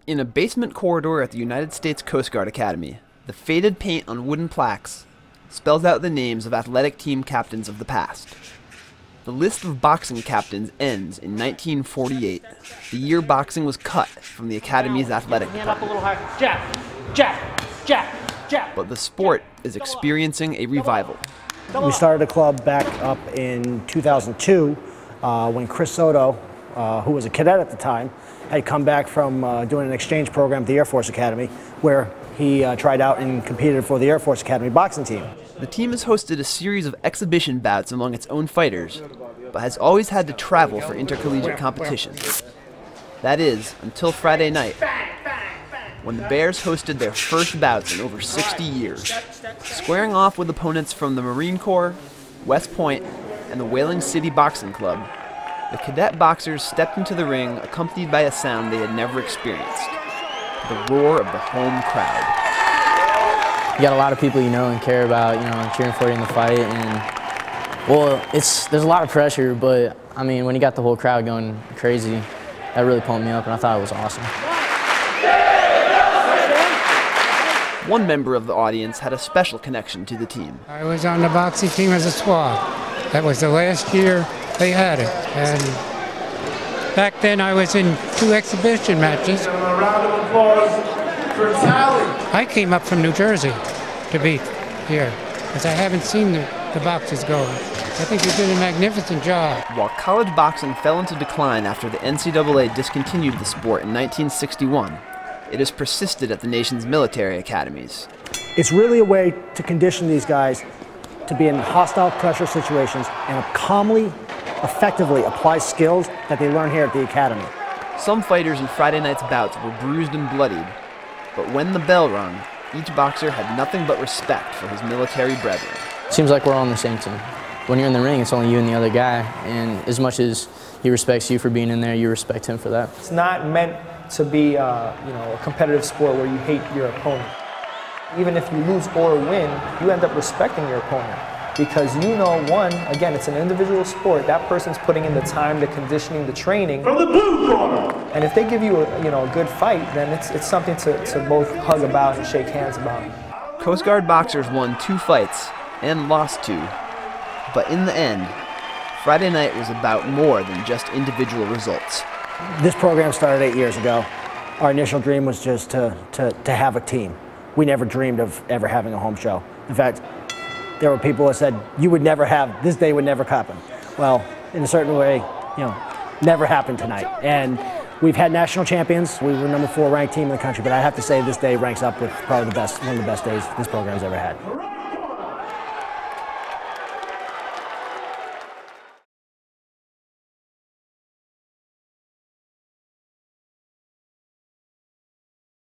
In a basement corridor at the United States Coast Guard Academy, the faded paint on wooden plaques spells out the names of athletic team captains of the past. The list of boxing captains ends in 1948, the year boxing was cut from the Academy's athletic department. Hand up a little higher. Jab, jab, jab, jab. But the sport is experiencing a revival. We started a club back up in 2002 when Chris Soto, who was a cadet at the time, had come back from doing an exchange program at the Air Force Academy, where he tried out and competed for the Air Force Academy boxing team. The team has hosted a series of exhibition bouts among its own fighters, but has always had to travel for intercollegiate competitions. That is, until Friday night, when the Bears hosted their first bouts in over 60 years, squaring off with opponents from the Marine Corps, West Point, and the Whaling City Boxing Club. The cadet boxers stepped into the ring accompanied by a sound they had never experienced, the roar of the home crowd. You got a lot of people you know and care about, cheering for you in the fight, and well, there's a lot of pressure, but I mean, when you got the whole crowd going crazy, that really pumped me up, and I thought it was awesome. One member of the audience had a special connection to the team. I was on the boxing team as a squad. That was the last year they had it, and back then I was in 2 exhibition matches. A round of applause for Tally. I came up from New Jersey to be here, because I haven't seen the boxers go. I think they did a magnificent job. While college boxing fell into decline after the NCAA discontinued the sport in 1961, it has persisted at the nation's military academies. It's really a way to condition these guys to be in hostile pressure situations and calmly, effectively apply skills that they learn here at the academy. Some fighters in Friday night's bouts were bruised and bloodied, but when the bell rung, each boxer had nothing but respect for his military brethren. Seems like we're all on the same team. When you're in the ring, it's only you and the other guy, and as much as he respects you for being in there, you respect him for that. It's not meant to be a competitive sport where you hate your opponent. Even if you lose or win, you end up respecting your opponent. Because one, again, it's an individual sport. That person's putting in the time, the conditioning, the training. From the blue corner. And if they give you a good fight, then it's something to both hug about and shake hands about. Coast Guard boxers won 2 fights and lost 2. But in the end, Friday night was about more than just individual results. This program started 8 years ago. Our initial dream was just to have a team. We never dreamed of ever having a home show. In fact, there were people that said, this day would never happen. Well, in a certain way, never happened tonight. And we've had national champions. We were number 4 ranked team in the country, but I have to say this day ranks up with probably one of the best days this program's ever had.